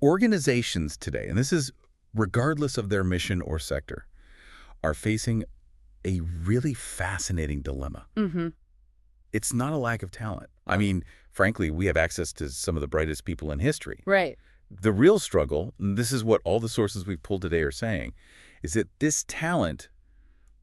Organizations today, and this is regardless of their mission or sector, are facing a really fascinating dilemma. Mm-hmm. It's not a lack of talent. I mean, frankly, we have access to some of the brightest people in history. Right. The real struggle, and this is what all the sources we've pulled today are saying, is that this talent,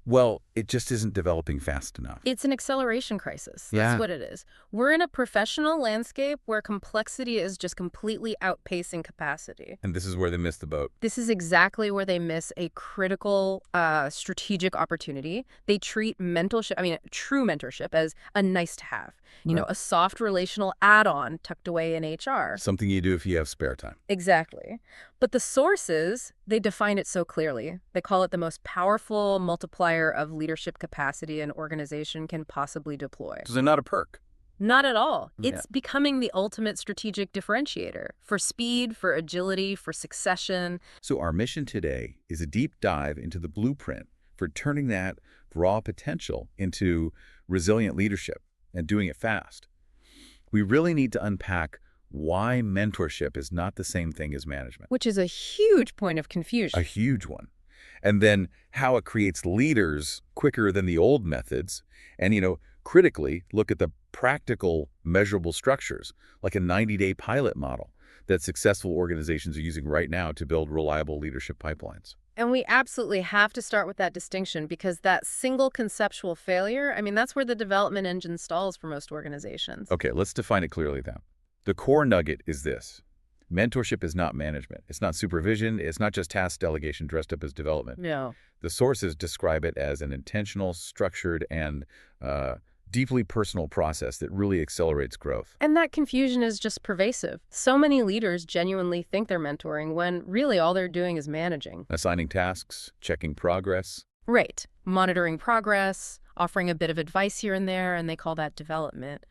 well, it just isn't developing fast enough. It's an acceleration crisis. That's Yeah. what it is. We're in a professional landscape where complexity is just completely outpacing capacity. And this is where they miss the boat. This is exactly where they miss a critical strategic opportunity. They treat true mentorship as a nice to have. You know, Right. a soft relational add-on tucked away in HR. Something you do if you have spare time. Exactly. But the sources, they define it so clearly. They call it the most powerful multiplier of leadership capacity an organization can possibly deploy. So they're not a perk. Not at all. Yeah. It's becoming the ultimate strategic differentiator for speed, for agility, for succession. So our mission today is a deep dive into the blueprint for turning that raw potential into resilient leadership and doing it fast. We really need to unpack why mentorship is not the same thing as management. Which is a huge point of confusion. A huge one. And then how it creates leaders quicker than the old methods. And, critically, look at the practical, measurable structures, like a 90-day pilot model that successful organizations are using right now to build reliable leadership pipelines. And we absolutely have to start with that distinction because that single conceptual failure, that's where the development engine stalls for most organizations. Okay, let's define it clearly then. The core nugget is this. Mentorship is not management. It's not supervision. It's not just task delegation dressed up as development. No. The sources describe it as an intentional, structured, and deeply personal process that really accelerates growth. And that confusion is just pervasive. So many leaders genuinely think they're mentoring when really all they're doing is managing. Assigning tasks, checking progress. Right. Monitoring progress, offering a bit of advice here and there, and they call that development.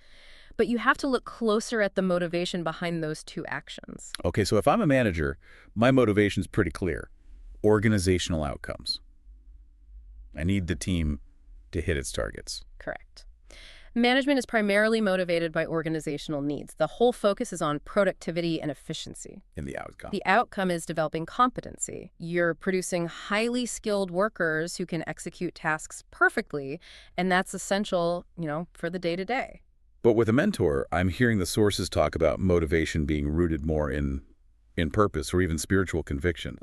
But you have to look closer at the motivation behind those two actions. Okay, so if I'm a manager, my motivation's pretty clear. Organizational outcomes. I need the team to hit its targets. Correct. Management is primarily motivated by organizational needs. The whole focus is on productivity and efficiency. In the outcome. The outcome is developing competency. You're producing highly skilled workers who can execute tasks perfectly, and that's essential, for the day-to-day. But with a mentor, I'm hearing the sources talk about motivation being rooted more in purpose or even spiritual conviction.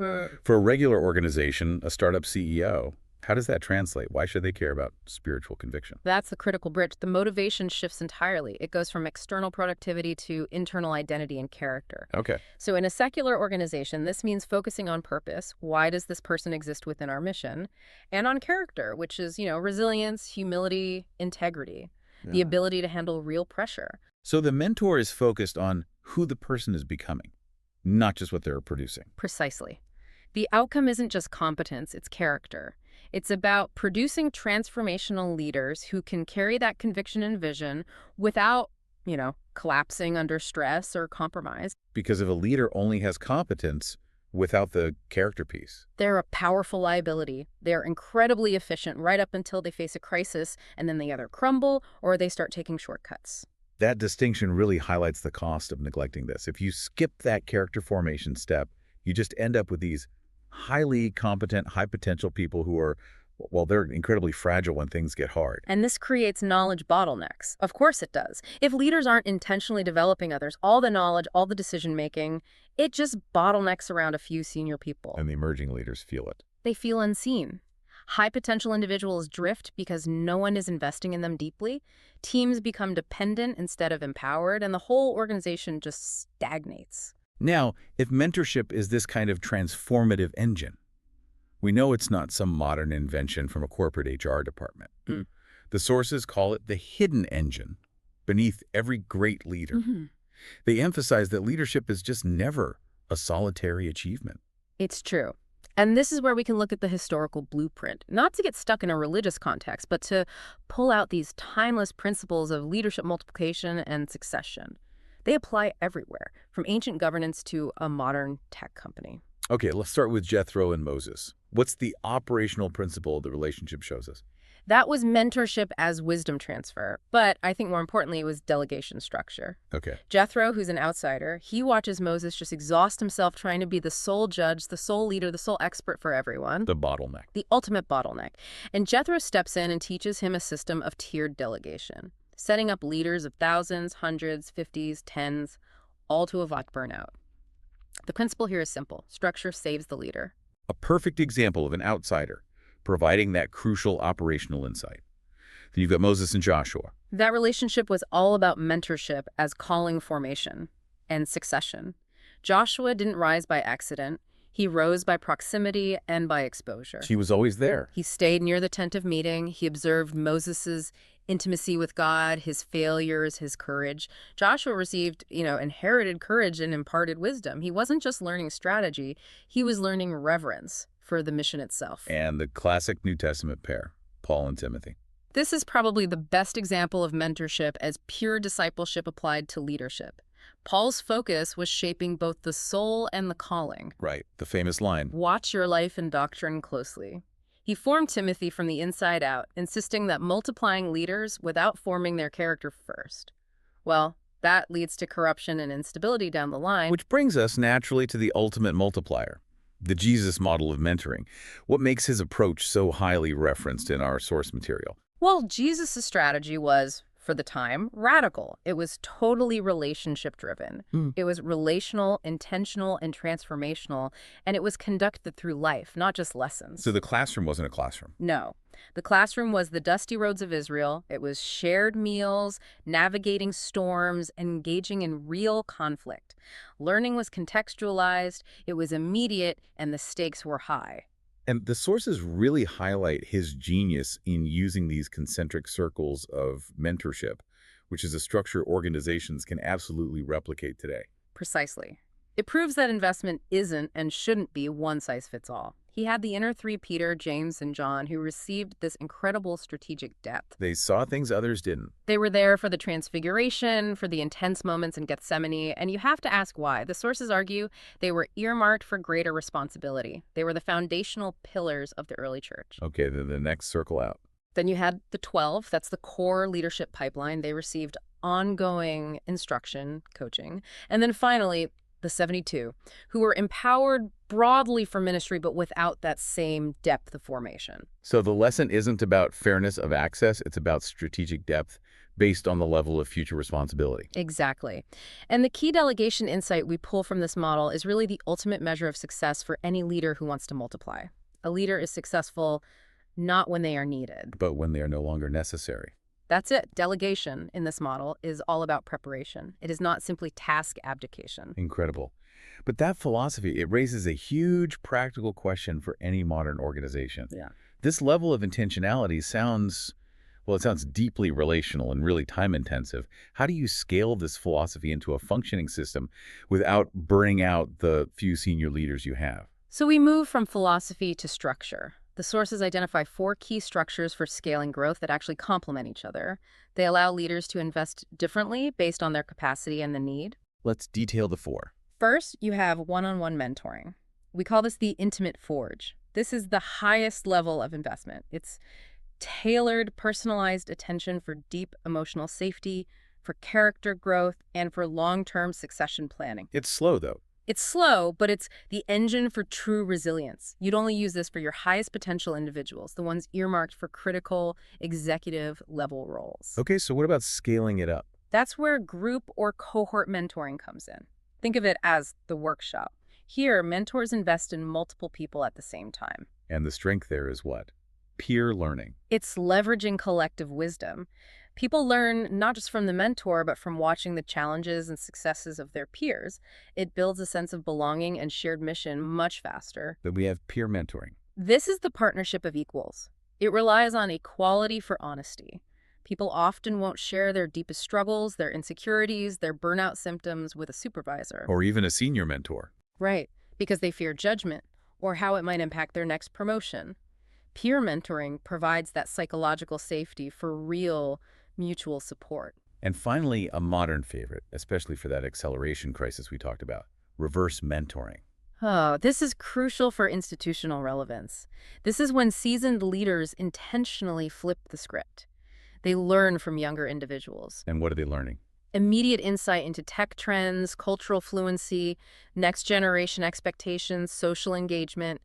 For a regular organization, a startup CEO, how does that translate? Why should they care about spiritual conviction? That's the critical bridge. The motivation shifts entirely. It goes from external productivity to internal identity and character. Okay. So in a secular organization, this means focusing on purpose. Why does this person exist within our mission? And on character, which is, resilience, humility, integrity, the ability to handle real pressure. So the mentor is focused on who the person is becoming, not just what they're producing. Precisely. The outcome isn't just competence, it's character. It's about producing transformational leaders who can carry that conviction and vision without, collapsing under stress or compromise. Because if a leader only has competence without the character piece, they're a powerful liability. They're incredibly efficient right up until they face a crisis, and then they either crumble or they start taking shortcuts. that distinction really highlights the cost of neglecting this. If you skip that character formation step, you just end up with these highly competent, high-potential people who are, well, they're incredibly fragile when things get hard. And this creates knowledge bottlenecks. Of course it does. If leaders aren't intentionally developing others, all the knowledge, all the decision-making, it just bottlenecks around a few senior people. And the emerging leaders feel it. They feel unseen. High-potential individuals drift because no one is investing in them deeply. Teams become dependent instead of empowered, and the whole organization just stagnates. Now, if mentorship is this kind of transformative engine, we know it's not some modern invention from a corporate HR department. The sources call it the hidden engine beneath every great leader. They emphasize that leadership is just never a solitary achievement. It's true. And this is where we can look at the historical blueprint, not to get stuck in a religious context, but to pull out these timeless principles of leadership multiplication and succession. They apply everywhere, from ancient governance to a modern tech company. Okay, let's start with Jethro and Moses. What's the operational principle the relationship shows us? That was mentorship as wisdom transfer, but I think more importantly, it was delegation structure. Okay. Jethro, who's an outsider, he watches Moses just exhaust himself trying to be the sole judge, the sole leader, the sole expert for everyone. The bottleneck. The ultimate bottleneck. And Jethro steps in and teaches him a system of tiered delegation, setting up leaders of thousands, hundreds, 50s, tens, all to avoid burnout. The principle here is simple. Structure saves the leader. A perfect example of an outsider providing that crucial operational insight. Then you've got Moses and Joshua. That relationship was all about mentorship as calling formation and succession. Joshua didn't rise by accident. He rose by proximity and by exposure. He was always there. He stayed near the tent of meeting. He observed Moses's intimacy with God, his failures, his courage. Joshua received, inherited courage and imparted wisdom. He wasn't just learning strategy. He was learning reverence for the mission itself. And the classic New Testament pair, Paul and Timothy. This is probably the best example of mentorship as pure discipleship applied to leadership. Paul's focus was shaping both the soul and the calling. Right, the famous line. Watch your life and doctrine closely. He formed Timothy from the inside out, insisting that multiplying leaders without forming their character first. Well, that leads to corruption and instability down the line. Which brings us naturally to the ultimate multiplier, the Jesus model of mentoring. What makes his approach so highly referenced in our source material? Well, Jesus' strategy was, for the time, radical. It was totally relationship-driven. It was relational, intentional, and transformational, and it was conducted through life, not just lessons. So the classroom wasn't a classroom. No. The classroom was the dusty roads of Israel. It was shared meals, navigating storms, engaging in real conflict. Learning was contextualized, it was immediate, and the stakes were high. And the sources really highlight his genius in using these concentric circles of mentorship, which is a structure organizations can absolutely replicate today. Precisely. It proves that investment isn't and shouldn't be one size fits all. He had the inner three, Peter, James, and John, who received this incredible strategic depth. They saw things others didn't. They were there for the transfiguration, for the intense moments in Gethsemane, and you have to ask why. The sources argue they were earmarked for greater responsibility. They were the foundational pillars of the early church. Okay, then the next circle out. Then you had the 12. That's the core leadership pipeline. They received ongoing instruction, coaching. And then finally, the 72, who were empowered broadly for ministry, but without that same depth of formation. So the lesson isn't about fairness of access, it's about strategic depth based on the level of future responsibility. Exactly. And the key delegation insight we pull from this model is really the ultimate measure of success for any leader who wants to multiply. A leader is successful not when they are needed, But when they are no longer necessary. That's it. Delegation in this model is all about preparation. It is not simply task abdication. Incredible. But that philosophy, it raises a huge practical question for any modern organization. Yeah. This level of intentionality sounds deeply relational and really time-intensive. How do you scale this philosophy into a functioning system without burning out the few senior leaders you have? So we move from philosophy to structure. The sources identify 4 key structures for scaling growth that actually complement each other. They allow leaders to invest differently based on their capacity and the need. Let's detail the 4. First, you have one-on-one mentoring. We call this the intimate forge. This is the highest level of investment. It's tailored, personalized attention for deep emotional safety, for character growth, and for long-term succession planning. It's slow, though. It's slow, but it's the engine for true resilience. You'd only use this for your highest potential individuals, the ones earmarked for critical executive level roles. Okay, so what about scaling it up? That's where group or cohort mentoring comes in. Think of it as the workshop. Here, mentors invest in multiple people at the same time. And the strength there is what? Peer learning. It's leveraging collective wisdom. People learn not just from the mentor, but from watching the challenges and successes of their peers. It builds a sense of belonging and shared mission much faster. Then we have peer mentoring. This is the partnership of equals. It relies on equality for honesty. People often won't share their deepest struggles, their insecurities, their burnout symptoms with a supervisor. Or even a senior mentor. Right, because they fear judgment or how it might impact their next promotion. Peer mentoring provides that psychological safety for real mutual support. And finally, a modern favorite, especially for that acceleration crisis we talked about, reverse mentoring. Oh, this is crucial for institutional relevance. This is when seasoned leaders intentionally flip the script. They learn from younger individuals. And what are they learning? Immediate insight into tech trends, cultural fluency, next generation expectations, social engagement.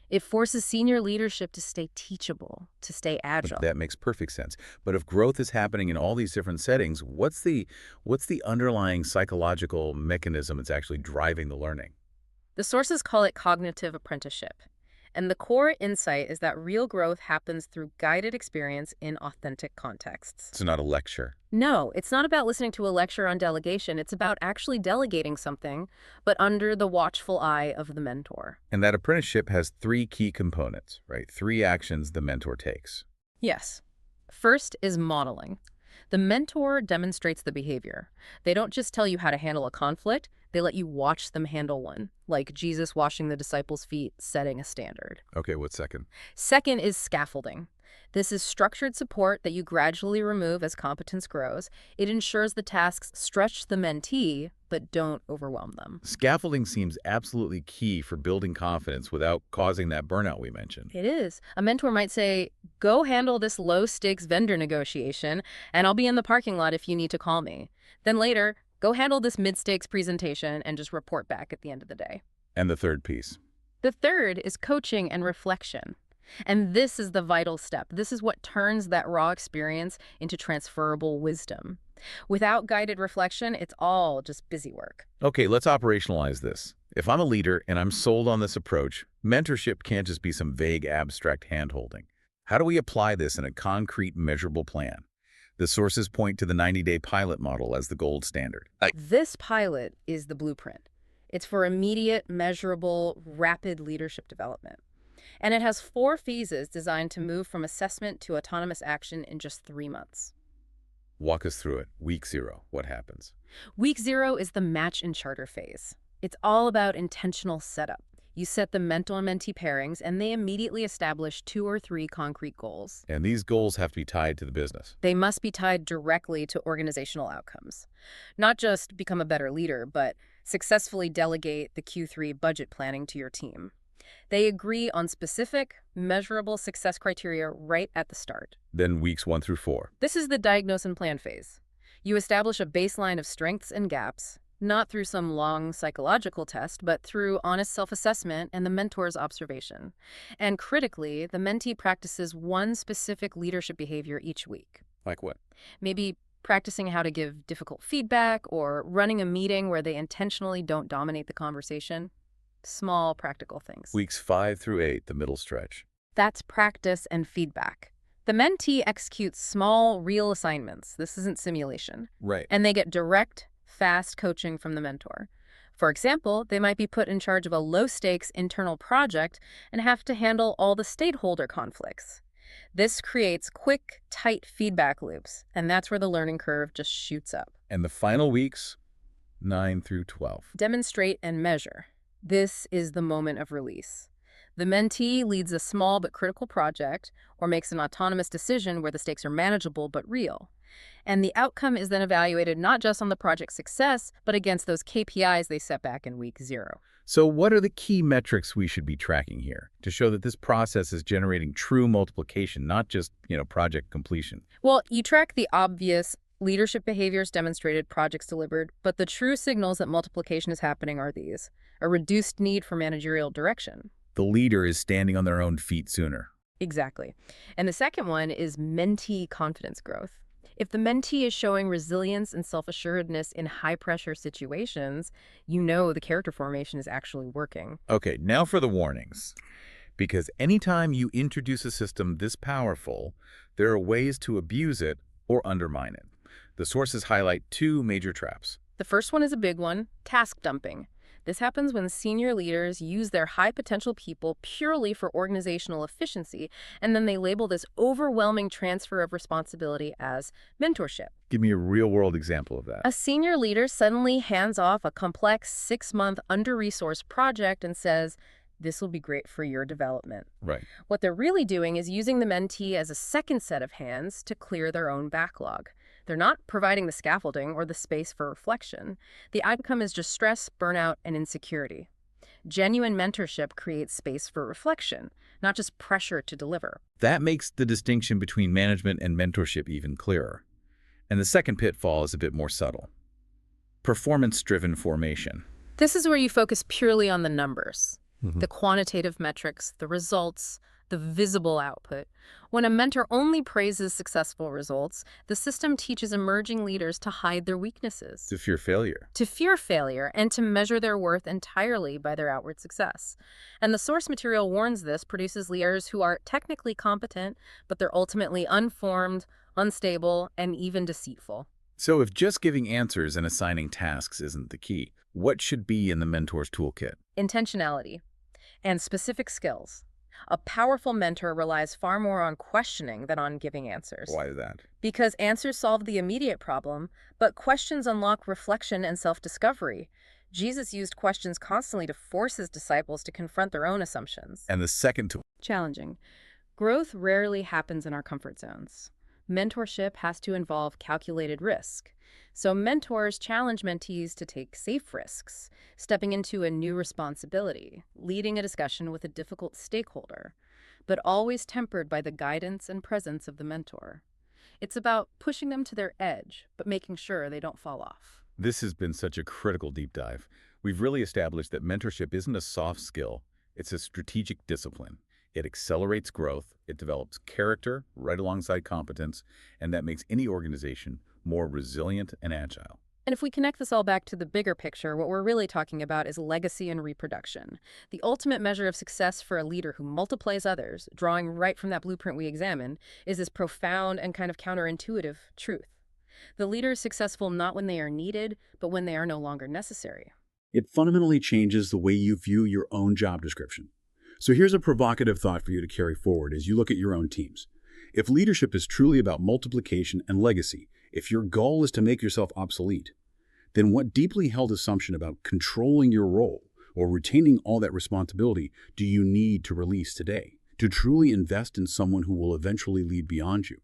It forces senior leadership to stay teachable, to stay agile. That makes perfect sense. But if growth is happening in all these different settings, what's the underlying psychological mechanism that's actually driving the learning? The sources call it cognitive apprenticeship. And the core insight is that real growth happens through guided experience in authentic contexts. It's not a lecture. No, it's not about listening to a lecture on delegation. It's about actually delegating something, but under the watchful eye of the mentor. And that apprenticeship has three key components, right? Three actions the mentor takes. Yes. First is modeling. The mentor demonstrates the behavior. They don't just tell you how to handle a conflict, they let you watch them handle one, like Jesus washing the disciples' feet, setting a standard. Okay, what's second? Second is scaffolding. This is structured support that you gradually remove as competence grows. It ensures the tasks stretch the mentee, but don't overwhelm them. Scaffolding seems absolutely key for building confidence without causing that burnout we mentioned. It is. A mentor might say, go handle this low-stakes vendor negotiation, and I'll be in the parking lot if you need to call me. Then later, go handle this mid-stakes presentation and just report back at the end of the day. And the third piece? The third is coaching and reflection. And this is the vital step. This is what turns that raw experience into transferable wisdom. Without guided reflection, it's all just busy work. Okay, let's operationalize this. If I'm a leader and I'm sold on this approach, mentorship can't just be some vague, abstract hand-holding. How do we apply this in a concrete, measurable plan? The sources point to the 90-day pilot model as the gold standard. This pilot is the blueprint. It's for immediate, measurable, rapid leadership development. And it has 4 phases designed to move from assessment to autonomous action in just 3 months. Walk us through it. Week 0, what happens? Week 0 is the match and charter phase. It's all about intentional setup. You set the mentor-mentee pairings, and they immediately establish 2 or 3 concrete goals. And these goals have to be tied to the business. They must be tied directly to organizational outcomes. Not just become a better leader, but successfully delegate the Q3 budget planning to your team. They agree on specific, measurable success criteria right at the start. Then weeks 1 through 4. This is the diagnose and plan phase. You establish a baseline of strengths and gaps, not through some long psychological test, but through honest self-assessment and the mentor's observation. And critically, the mentee practices one specific leadership behavior each week. Like what? Maybe practicing how to give difficult feedback or running a meeting where they intentionally don't dominate the conversation. Small, practical things. Weeks 5 through 8, the middle stretch. That's practice and feedback. The mentee executes small, real assignments. This isn't simulation. Right. And they get direct, fast coaching from the mentor. For example, they might be put in charge of a low-stakes internal project and have to handle all the stakeholder conflicts. This creates quick, tight feedback loops, and that's where the learning curve just shoots up. And the final weeks, 9 through 12. Demonstrate and measure. This is the moment of release. The mentee leads a small but critical project or makes an autonomous decision where the stakes are manageable but real. And the outcome is then evaluated not just on the project's success, but against those KPIs they set back in week 0. So what are the key metrics we should be tracking here to show that this process is generating true multiplication, not just, project completion? Well, you track the obvious leadership behaviors demonstrated, projects delivered, but the true signals that multiplication is happening are these: a reduced need for managerial direction. The leader is standing on their own feet sooner. Exactly. And the second one is mentee confidence growth. If the mentee is showing resilience and self-assuredness in high-pressure situations, you know the character formation is actually working. Okay, now for the warnings. Because anytime you introduce a system this powerful, there are ways to abuse it or undermine it. The sources highlight 2 major traps. The first one is a big one: task dumping. This happens when senior leaders use their high-potential people purely for organizational efficiency, and then they label this overwhelming transfer of responsibility as mentorship. Give me a real-world example of that. A senior leader suddenly hands off a complex 6-month under-resourced project and says, "This will be great for your development." Right. What they're really doing is using the mentee as a second set of hands to clear their own backlog. They're not providing the scaffolding or the space for reflection. The outcome is just stress, burnout, and insecurity. Genuine mentorship creates space for reflection, not just pressure to deliver. That makes the distinction between management and mentorship even clearer. And the second pitfall is a bit more subtle. Performance-driven formation. This is where you focus purely on the numbers, the quantitative metrics, the results, the visible output. When a mentor only praises successful results, the system teaches emerging leaders to hide their weaknesses, To fear failure. to fear failure, and to measure their worth entirely by their outward success. And the source material warns this produces leaders who are technically competent, but they're ultimately unformed, unstable, and even deceitful. So if just giving answers and assigning tasks isn't the key, what should be in the mentor's toolkit? Intentionality and specific skills. A powerful mentor relies far more on questioning than on giving answers. Why is that? Because answers solve the immediate problem, but questions unlock reflection and self-discovery. Jesus used questions constantly to force his disciples to confront their own assumptions. And the second tool. Challenging. Growth rarely happens in our comfort zones. Mentorship has to involve calculated risk. So mentors challenge mentees to take safe risks, stepping into a new responsibility, leading a discussion with a difficult stakeholder, but always tempered by the guidance and presence of the mentor. It's about pushing them to their edge, but making sure they don't fall off. This has been such a critical deep dive. We've really established that mentorship isn't a soft skill, it's a strategic discipline. It accelerates growth, it develops character right alongside competence, and that makes any organization more resilient and agile. And if we connect this all back to the bigger picture, what we're really talking about is legacy and reproduction. The ultimate measure of success for a leader who multiplies others, drawing right from that blueprint we examined, is this profound and kind of counterintuitive truth. The leader is successful not when they are needed, but when they are no longer necessary. It fundamentally changes the way you view your own job description. So here's a provocative thought for you to carry forward as you look at your own teams. If leadership is truly about multiplication and legacy, if your goal is to make yourself obsolete, then what deeply held assumption about controlling your role or retaining all that responsibility do you need to release today to truly invest in someone who will eventually lead beyond you?